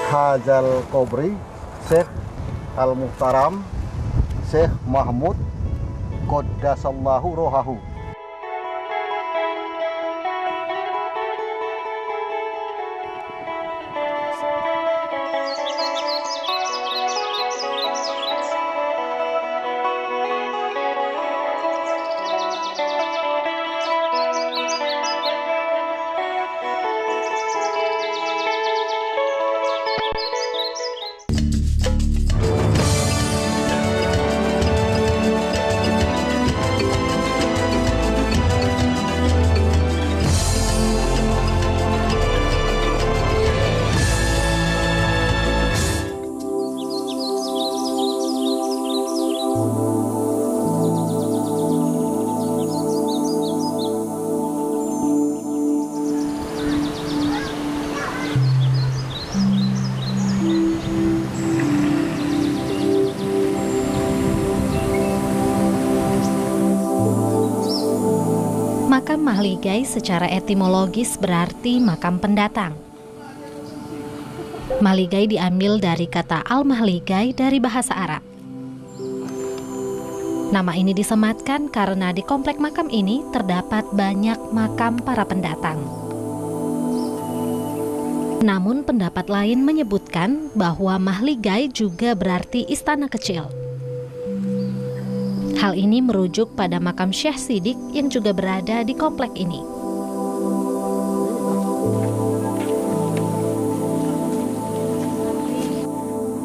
Hajal Kobri, Syekh Al-Muhtaram, Syekh Mahmud Qaddasallahu rohahu. Makam Mahligai secara etimologis berarti makam pendatang. Mahligai diambil dari kata al-mahligai dari bahasa Arab. Nama ini disematkan karena di komplek makam ini terdapat banyak makam para pendatang. Namun pendapat lain menyebutkan bahwa Mahligai juga berarti istana kecil. Hal ini merujuk pada makam Syekh Sidik yang juga berada di komplek ini.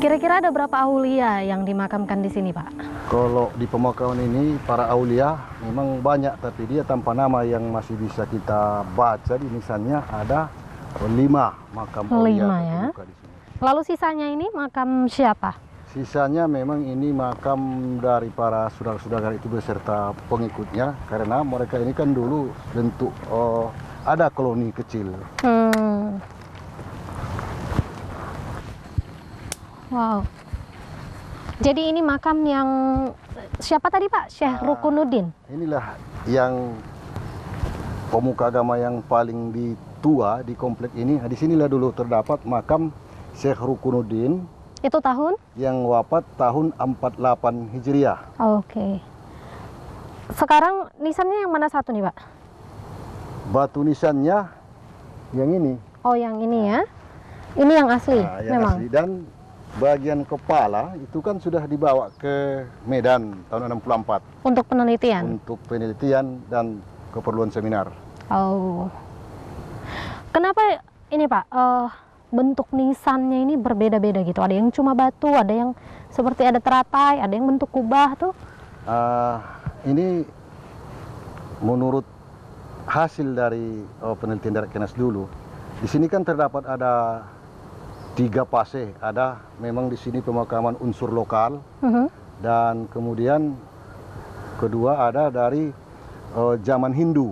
Kira-kira ada berapa aulia yang dimakamkan di sini, Pak? Kalau di pemakaman ini para aulia memang banyak, tapi dia tanpa nama yang masih bisa kita baca di nisannya ada 5 makam aulia. 5 ya. Di sini. Lalu sisanya ini makam siapa? Sisanya memang ini makam dari para saudara-saudara itu beserta pengikutnya, karena mereka ini kan dulu bentuk ada koloni kecil. Wow. Jadi ini makam yang siapa tadi, Pak? Syekh Rukunuddin. Inilah yang pemuka agama yang paling tua di komplek ini. Di sinilah dulu terdapat makam Syekh Rukunuddin. Itu tahun? Yang wafat tahun 48 Hijriah. Oke. Sekarang nisannya yang mana satu nih, Pak? Batu nisannya yang ini. Oh, yang ini ya. Ini yang asli, yang memang. asli. Dan bagian kepala itu kan sudah dibawa ke Medan tahun 64. Untuk penelitian? Untuk penelitian dan keperluan seminar. Oh. Kenapa ini, Pak? Bentuk nisannya ini berbeda-beda gitu. Ada yang cuma batu, ada yang seperti ada teratai, ada yang bentuk kubah tuh. Ini menurut hasil dari penelitian dari Kenas dulu. Di sini kan terdapat ada 3 fase. Ada memang di sini pemakaman unsur lokal, dan kemudian kedua ada dari zaman Hindu.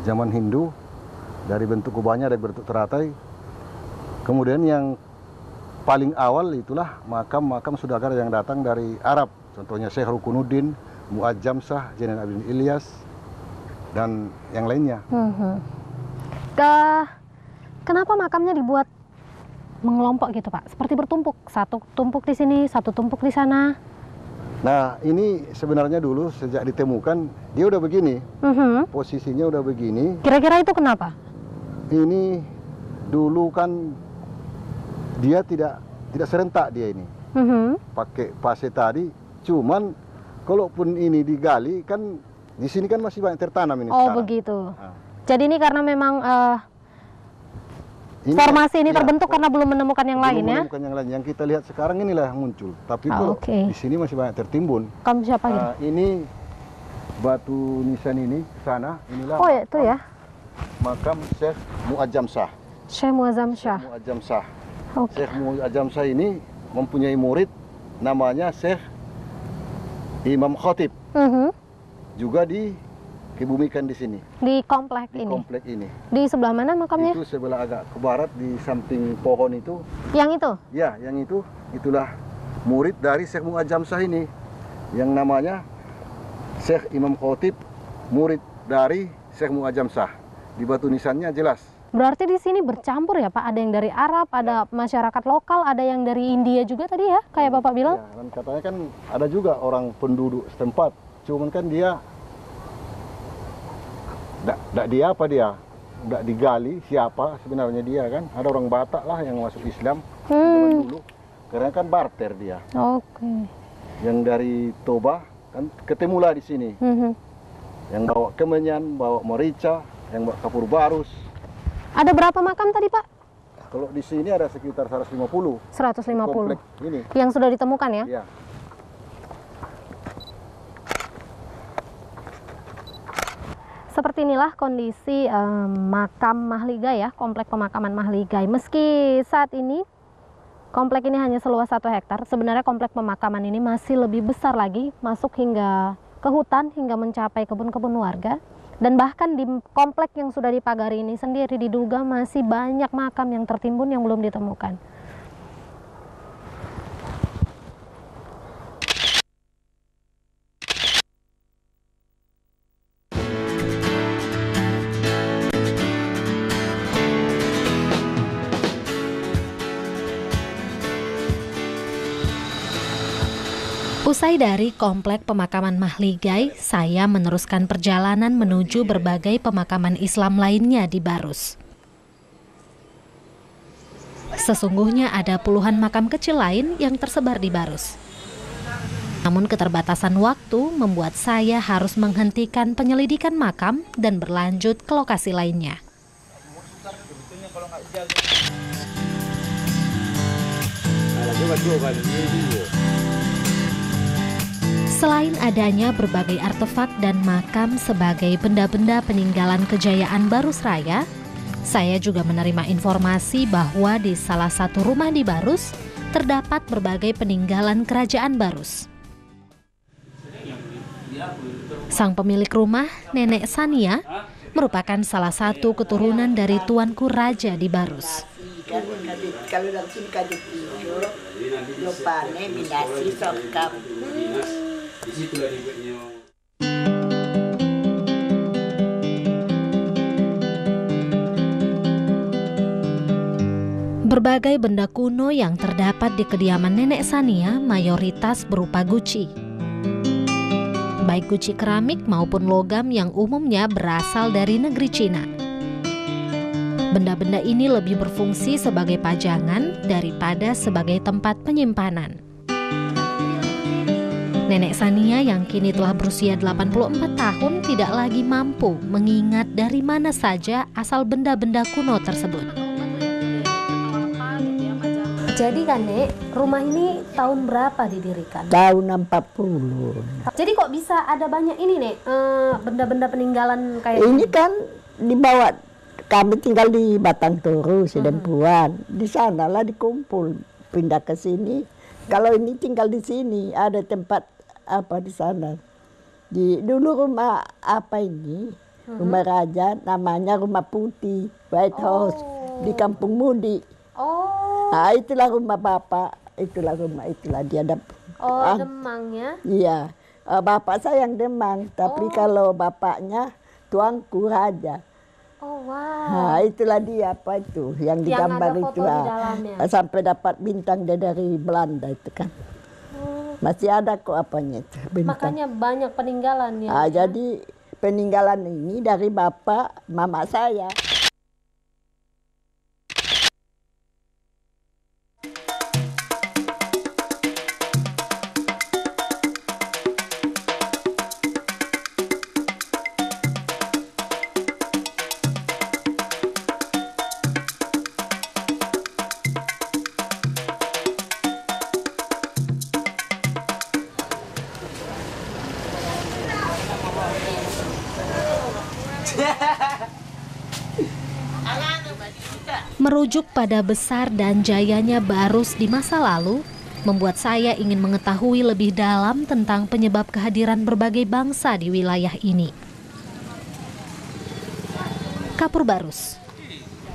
Zaman Hindu dari bentuk kubahnya, dari bentuk teratai. Kemudian yang paling awal itulah makam-makam saudagar yang datang dari Arab. Contohnya Syekh Rukunuddin, Mu'azzam Shah, Zainal Abidin Ilyas, dan yang lainnya. Kenapa makamnya dibuat mengelompok gitu, Pak? Seperti bertumpuk. Satu tumpuk di sini, satu tumpuk di sana. Nah, ini sebenarnya dulu sejak ditemukan, dia udah begini. Posisinya udah begini. Kira-kira itu kenapa? Ini dulu kan dia tidak serentak dia ini. Pakai fase tadi, cuman kalaupun ini digali kan di sini kan masih banyak tertanam ini. Oh, sekarang. Begitu. Jadi ini karena memang formasi ini terbentuk karena belum menemukan yang lain ya? Menemukan yang lain. Yang kita lihat sekarang inilah yang muncul. Tapi kalau di sini masih banyak tertimbun. Kamu siapa gitu? Ini batu nisan ini ke sana. Inilah. Oh, itu ya. Makam Syekh Mu'azzam Shah. Syekh Mu'azzam Shah. Mu'azzam Shah. Syekh Mu'azzam Shah ini mempunyai murid namanya Syekh Imam Khatib. Juga dikebumikan di sini. Di komplek ini. Komplek ini. Di sebelah mana makamnya? Itu sebelah agak ke barat di samping pohon itu. Yang itu? Ya, yang itu. Itulah murid dari Syekh Mu'azzam Shah ini, yang namanya Syekh Imam Khatib, murid dari Syekh Mu'azzam Shah. Di batu nisannya jelas. Berarti di sini bercampur ya Pak, ada yang dari Arab, ada masyarakat lokal, ada yang dari India juga tadi ya, kayak Bapak bilang? Ya, dan katanya kan ada juga orang penduduk setempat, cuman kan dia nggak digali siapa sebenarnya dia kan. Ada orang Batak lah yang masuk Islam zaman dulu, karena kan barter dia. Oke. Yang dari Toba kan ketemulah di sini. Yang bawa Kemenyan, bawa Morica, yang bawa Kapur Barus. Ada berapa makam tadi Pak? Kalau di sini ada sekitar 150. 150. Komplek ini. Yang sudah ditemukan ya? Iya. Seperti inilah kondisi makam Mahligai ya, komplek pemakaman Mahligai. Meski saat ini komplek ini hanya seluas 1 hektar, sebenarnya komplek pemakaman ini masih lebih besar lagi, masuk hingga ke hutan, hingga mencapai kebun-kebun warga. Dan bahkan di komplek yang sudah dipagari ini sendiri diduga masih banyak makam yang tertimbun yang belum ditemukan. Usai dari komplek pemakaman Mahligai, saya meneruskan perjalanan menuju berbagai pemakaman Islam lainnya di Barus. Sesungguhnya ada puluhan makam kecil lain yang tersebar di Barus. Namun keterbatasan waktu membuat saya harus menghentikan penyelidikan makam dan berlanjut ke lokasi lainnya. Selain adanya berbagai artefak dan makam sebagai benda-benda peninggalan kejayaan Barus Raya, saya juga menerima informasi bahwa di salah satu rumah di Barus terdapat berbagai peninggalan kerajaan Barus. Sang pemilik rumah, Nenek Sania, merupakan salah satu keturunan dari tuanku raja di Barus. Kalau dari sini kadit hijau, lupane minasi sokap. Berbagai benda kuno yang terdapat di kediaman Nenek Sania mayoritas berupa guci. Baik guci keramik maupun logam yang umumnya berasal dari negeri Cina. Benda-benda ini lebih berfungsi sebagai pajangan daripada sebagai tempat penyimpanan. Nenek Sania yang kini telah berusia 84 tahun tidak lagi mampu mengingat dari mana saja asal benda-benda kuno tersebut. Jadi kan Nek, rumah ini tahun berapa didirikan? Tahun 40. Jadi kok bisa ada banyak ini Nek, benda-benda peninggalan kayak Ini kan dibawa, kami tinggal di Batang Toru, Sedempuan. Di sanalah dikumpul, pindah ke sini. Kalau ini tinggal di sini, ada tempat apa di sana. Dulu rumah apa ini? Rumah raja, namanya Rumah Putih, White House, di Kampung Mudi. Nah, itulah rumah bapak, itulah dia ada. Demang ya? Iya, bapak saya yang Demang, tapi kalau bapaknya tuanku raja. Oh wow. Nah, itulah dia apa itu yang digambar ada itu foto di dalamnya. Sampai dapat bintang dia dari Belanda itu kan. Masih ada kok apanya itu bintang. Makanya banyak peninggalan ya. Jadi peninggalan ini dari bapak mama saya. Merujuk pada besar dan jayanya Barus di masa lalu, membuat saya ingin mengetahui lebih dalam tentang penyebab kehadiran berbagai bangsa di wilayah ini. Kapur Barus.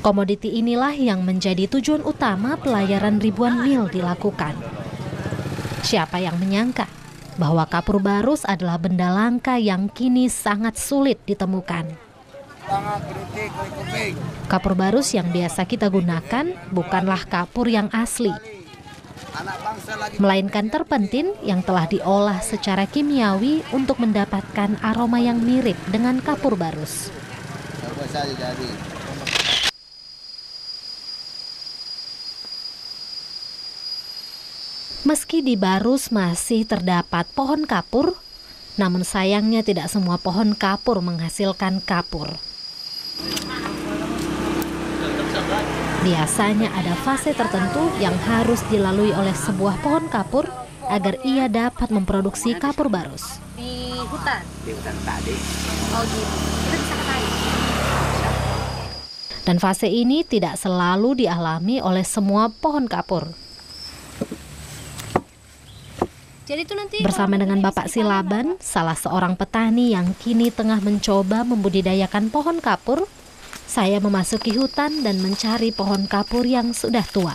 Komoditi inilah yang menjadi tujuan utama pelayaran ribuan mil dilakukan. Siapa yang menyangka bahwa kapur Barus adalah benda langka yang kini sangat sulit ditemukan. Kapur barus yang biasa kita gunakan bukanlah kapur yang asli, melainkan terpentin yang telah diolah secara kimiawi untuk mendapatkan aroma yang mirip dengan kapur barus. Meski di Barus masih terdapat pohon kapur, namun sayangnya tidak semua pohon kapur menghasilkan kapur. Biasanya ada fase tertentu yang harus dilalui oleh sebuah pohon kapur agar ia dapat memproduksi kapur barus. Di hutan? Di hutan tadi. Oh gitu, itu bisa ketahui. Dan fase ini tidak selalu dialami oleh semua pohon kapur. Jadi itu nanti bersama dengan Bapak Silaban, salah seorang petani yang kini tengah mencoba membudidayakan pohon kapur, saya memasuki hutan dan mencari pohon kapur yang sudah tua.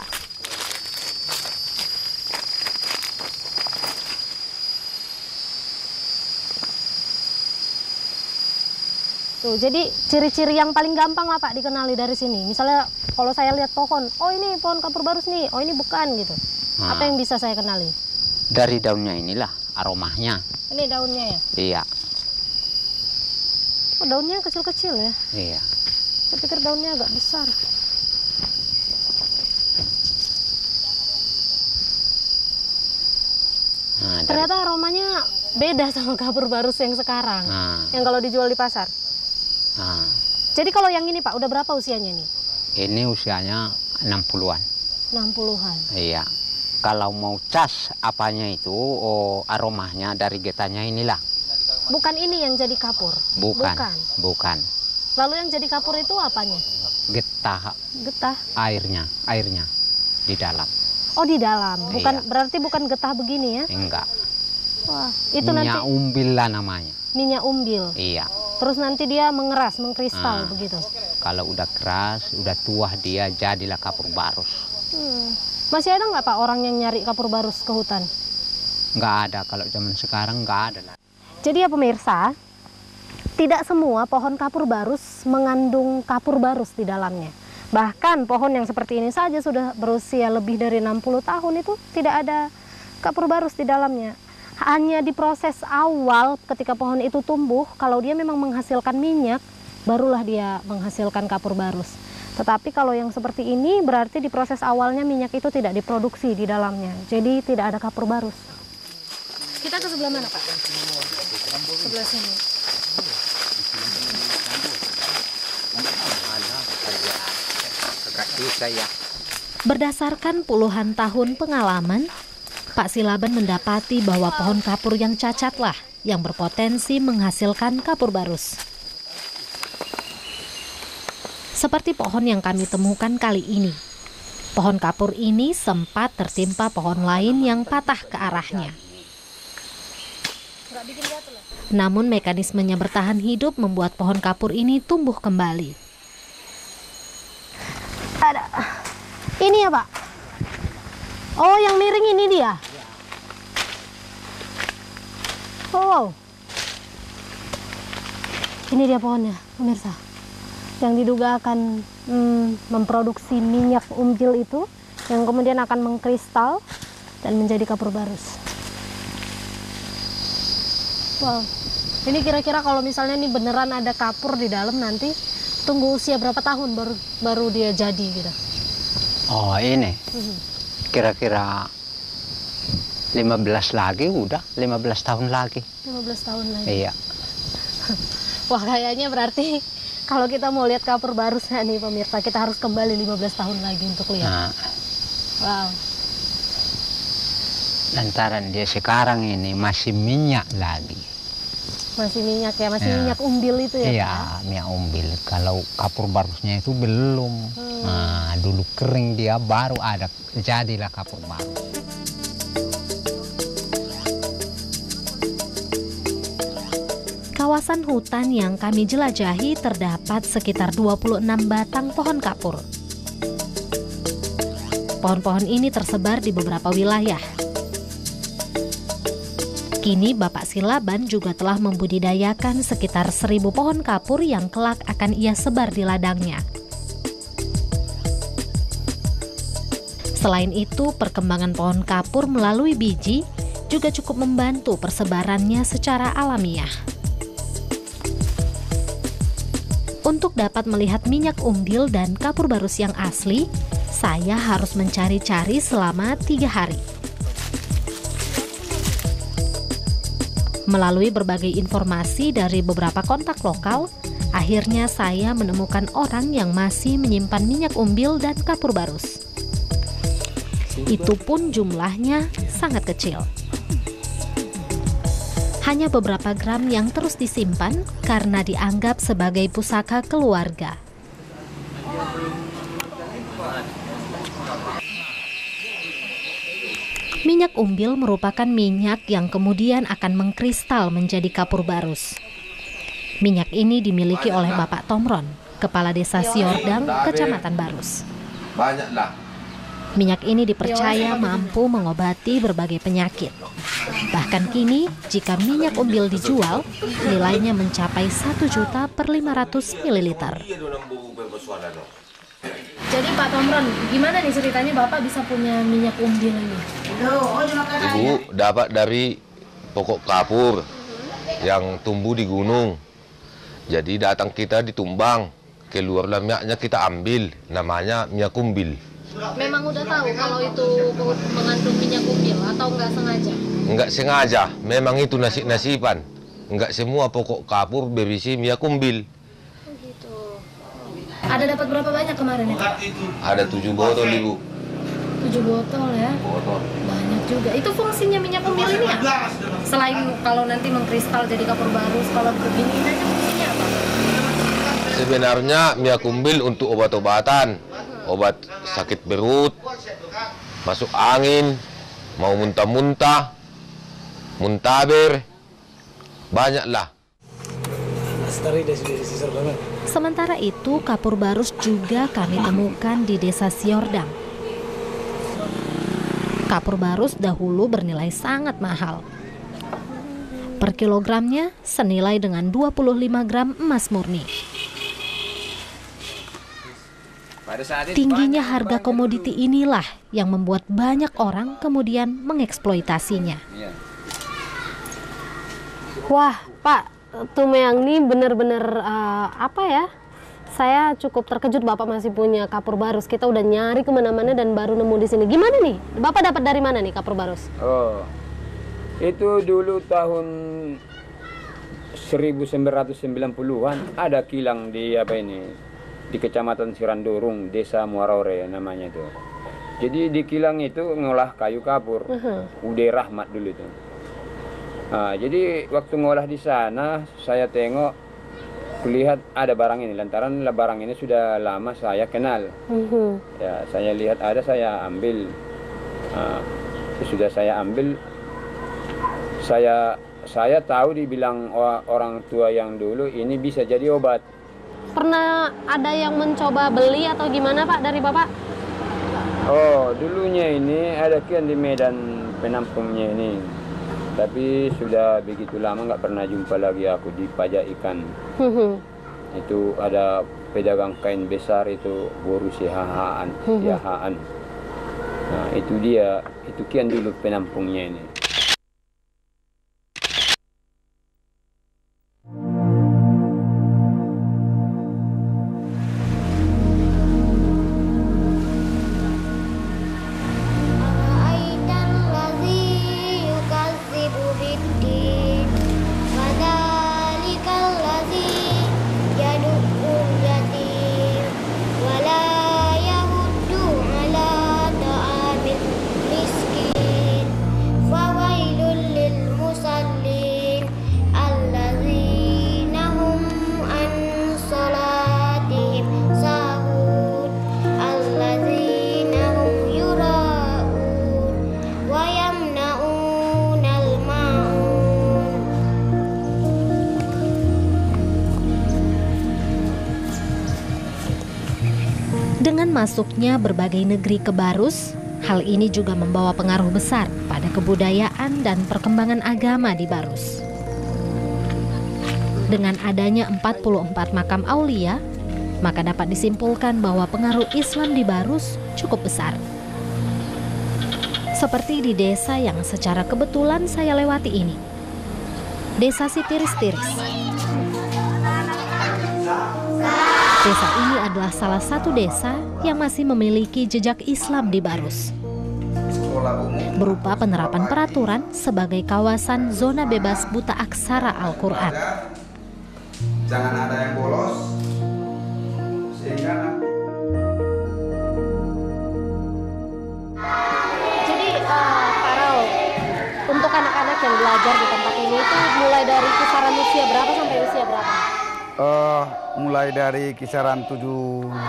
Tuh, jadi ciri-ciri yang paling gampang lah Pak dikenali dari sini. Misalnya kalau saya lihat pohon, oh ini pohon kapur barus nih, oh ini bukan gitu. Apa yang bisa saya kenali? Dari daunnya inilah aromanya. Ini daunnya ya? Iya. Oh daunnya kecil-kecil ya? Iya. Saya pikir daunnya agak besar. Nah, ternyata aromanya beda sama kapur barus yang sekarang. Yang kalau dijual di pasar. Jadi kalau yang ini Pak, udah berapa usianya nih? Ini usianya 60-an. 60-an? Iya. Kalau mau cas apanya itu, aromanya dari getahnya inilah. Bukan ini yang jadi kapur? Bukan. Lalu yang jadi kapur itu apanya? Getah. Airnya di dalam. Oh di dalam, bukan iya. Berarti bukan getah begini ya? Enggak. Wah, itu minyak nanti umbil lah namanya. Minyak umbil. Iya. Terus nanti dia mengeras, mengkristal begitu. Kalau udah keras, udah tua dia jadilah kapur barus. Masih ada nggak Pak orang yang nyari kapur barus ke hutan? Nggak ada, kalau zaman sekarang nggak ada. Jadi ya pemirsa, tidak semua pohon kapur barus mengandung kapur barus di dalamnya. Bahkan pohon yang seperti ini saja sudah berusia lebih dari 60 tahun itu tidak ada kapur barus di dalamnya. Hanya di proses awal ketika pohon itu tumbuh, kalau dia memang menghasilkan minyak, barulah dia menghasilkan kapur barus. Tetapi kalau yang seperti ini berarti di proses awalnya minyak itu tidak diproduksi di dalamnya. Jadi tidak ada kapur barus. Kita ke sebelah mana Pak? Sebelah sini. Berdasarkan puluhan tahun pengalaman, Pak Silaban mendapati bahwa pohon kapur yang cacatlah yang berpotensi menghasilkan kapur barus. Seperti pohon yang kami temukan kali ini. Pohon kapur ini sempat tertimpa pohon lain yang patah ke arahnya. Namun mekanismenya bertahan hidup membuat pohon kapur ini tumbuh kembali. Ada. Ini ya Pak? Oh yang miring ini dia? Oh. Ini dia pohonnya pemirsa. Yang diduga akan memproduksi minyak umbil itu, yang kemudian akan mengkristal dan menjadi kapur barus. Wow, ini kira-kira kalau misalnya nih beneran ada kapur di dalam nanti, tunggu usia berapa tahun baru dia jadi gitu? Oh ini, kira-kira 15 lagi udah, 15 tahun lagi. 15 tahun lagi? Iya. Wah kayaknya berarti kalau kita mau lihat kapur barusnya nih pemirsa, kita harus kembali 15 tahun lagi untuk lihat. Wow. Lantaran dia sekarang ini masih minyak lagi. Masih minyak ya, masih minyak umbil itu ya? Iya, minyak umbil. Kalau kapur barusnya itu belum. Nah, dulu kering dia baru ada, jadilah kapur barus. Kawasan hutan yang kami jelajahi terdapat sekitar 26 batang pohon kapur. Pohon-pohon ini tersebar di beberapa wilayah. Kini Bapak Silaban juga telah membudidayakan sekitar 1.000 pohon kapur yang kelak akan ia sebar di ladangnya. Selain itu, perkembangan pohon kapur melalui biji juga cukup membantu persebarannya secara alamiah. Untuk dapat melihat minyak umbil dan kapur barus yang asli, saya harus mencari-cari selama 3 hari. Melalui berbagai informasi dari beberapa kontak lokal, akhirnya saya menemukan orang yang masih menyimpan minyak umbil dan kapur barus. Itu pun jumlahnya sangat kecil. Hanya beberapa gram yang terus disimpan karena dianggap sebagai pusaka keluarga. Minyak umbil merupakan minyak yang kemudian akan mengkristal menjadi kapur barus. Minyak ini dimiliki oleh Bapak Tomron, Kepala Desa Siordang, Kecamatan Barus. Banyaklah. Minyak ini dipercaya mampu mengobati berbagai penyakit. Bahkan kini, jika minyak umbil dijual, nilainya mencapai 1 juta per 500 ml. Jadi Pak Tomron, gimana nih ceritanya Bapak bisa punya minyak umbil ini? Ibu dapat dari pokok kapur yang tumbuh di gunung. Jadi datang kita ditumbang, keluarlah minyaknya kita ambil, namanya minyak umbil. Memang udah tahu kalau itu mengandung minyak umbil atau nggak sengaja? Nggak sengaja, memang itu nasib-nasiban. Nggak semua pokok kapur berisi minyak umbil. Ada dapat berapa banyak kemarin ya? Ada 7 botol, Ibu. 7 botol ya? Botol. Banyak juga. Itu fungsinya minyak umbil ini ya? Selain kalau nanti mengkristal jadi kapur barus, kalau begini aja fungsinya apa? Sebenarnya minyak umbil untuk obat-obatan, obat sakit perut, masuk angin, mau muntah-muntah, muntaber, banyaklah. Sementara itu, kapur barus juga kami temukan di Desa Siordang. Kapur barus dahulu bernilai sangat mahal. Per kilogramnya senilai dengan 25 gram emas murni. Tingginya harga komoditi inilah yang membuat banyak orang kemudian mengeksploitasinya. Wah, Pak, Tumeyang ini benar-benar apa ya? Saya cukup terkejut Bapak masih punya kapur barus. Kita udah nyari kemana-mana dan baru nemu di sini. Gimana nih? Bapak dapat dari mana nih kapur barus? Oh, itu dulu tahun 1990-an ada kilang di di Kecamatan Sirandurung, Desa Muaraore namanya itu. Jadi di kilang itu ngolah kayu kapur, Ude Rahmat dulu itu. Nah, jadi waktu ngolah di sana saya tengok, kulihat ada barang ini, lantaran barang ini sudah lama saya kenal. Ya, saya lihat ada, saya ambil. Sudah saya ambil, saya tahu dibilang orang tua yang dulu ini bisa jadi obat. Pernah ada yang mencoba beli atau gimana Pak dari Bapak? Oh, dulunya ini ada kian di Medan penampungnya ini. Tapi sudah begitu lama nggak pernah jumpa lagi aku di pajak ikan. Itu ada pedagang kain besar itu Boru Sihaan, Yahaan. Nah itu dia, itu kian dulu penampungnya ini. Dengan masuknya berbagai negeri ke Barus, Hal ini juga membawa pengaruh besar pada kebudayaan dan perkembangan agama di Barus. Dengan adanya 44 makam aulia, maka dapat disimpulkan bahwa pengaruh Islam di Barus cukup besar. Seperti di desa yang secara kebetulan saya lewati ini, Desa Sitiris-Tiris. Desa ini adalah salah satu desa yang masih memiliki jejak Islam di Barus, berupa penerapan peraturan sebagai kawasan zona bebas buta aksara Al-Quran. Jangan ada yang bolos, sehingga nanti. Jadi Pak Rao, untuk anak-anak yang belajar di tempat ini itu mulai dari kisaran usia berapa sampai usia berapa? Mulai dari kisaran 7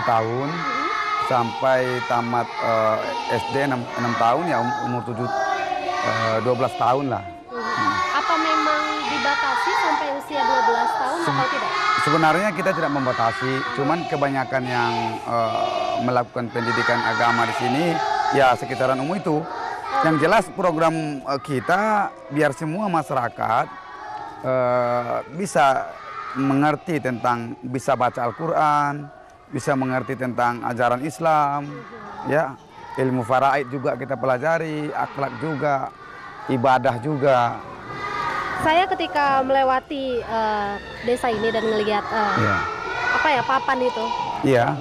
tahun sampai tamat SD 6 tahun ya, umur 12 tahun lah. Apa memang dibatasi sampai usia 12 tahun atau tidak? Sebenarnya kita tidak membatasi, cuman kebanyakan yang melakukan pendidikan agama di sini ya sekitaran umur itu. Yang jelas program kita biar semua masyarakat bisa mengerti tentang, bisa baca Al-Quran, bisa mengerti tentang ajaran Islam, ya, ilmu faraid juga kita pelajari, akhlak juga, ibadah juga. Saya ketika melewati desa ini dan melihat apa ya, papan itu. Iya,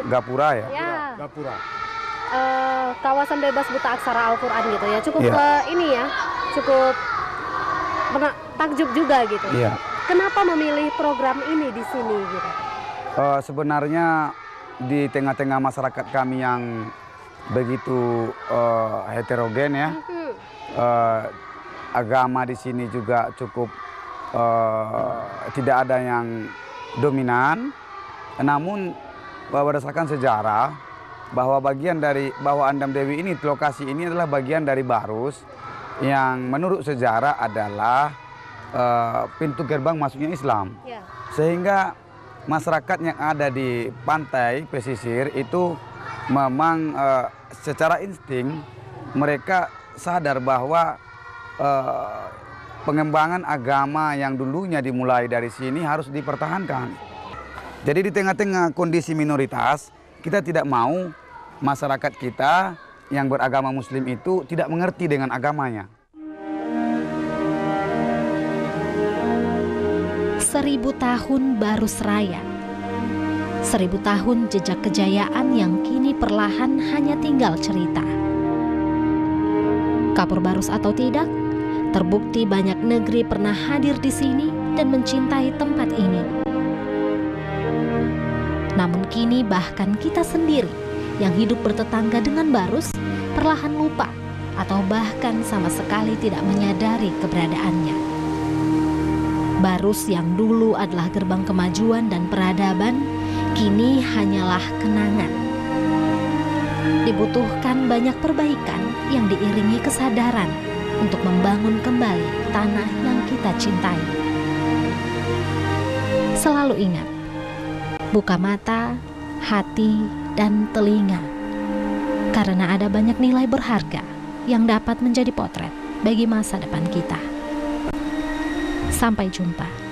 gapura ya. Ya. Gapura. Kawasan bebas buta aksara Al-Quran gitu ya, cukup ini ya, cukup takjub juga gitu. Iya. Kenapa memilih program ini di sini gitu? Sebenarnya di tengah-tengah masyarakat kami yang begitu heterogen ya, agama di sini juga cukup tidak ada yang dominan. Namun berdasarkan sejarah bahwa Andam Dewi ini, lokasi ini adalah bagian dari Barus yang menurut sejarah adalah pintu gerbang masuknya Islam. Ya. Sehingga masyarakat yang ada di pantai pesisir itu memang secara insting mereka sadar bahwa pengembangan agama yang dulunya dimulai dari sini harus dipertahankan. Jadi di tengah-tengah kondisi minoritas, kita tidak mau masyarakat kita yang beragama Muslim itu tidak mengerti dengan agamanya. 1000 tahun Barus Raya, 1000 tahun jejak kejayaan yang kini perlahan hanya tinggal cerita. Kapur Barus atau tidak, terbukti banyak negeri pernah hadir di sini dan mencintai tempat ini. Namun kini bahkan kita sendiri yang hidup bertetangga dengan Barus perlahan lupa atau bahkan sama sekali tidak menyadari keberadaannya. Barus yang dulu adalah gerbang kemajuan dan peradaban, kini hanyalah kenangan. Dibutuhkan banyak perbaikan yang diiringi kesadaran untuk membangun kembali tanah yang kita cintai. Selalu ingat, buka mata, hati, dan telinga, karena ada banyak nilai berharga yang dapat menjadi potret bagi masa depan kita. Sampai jumpa.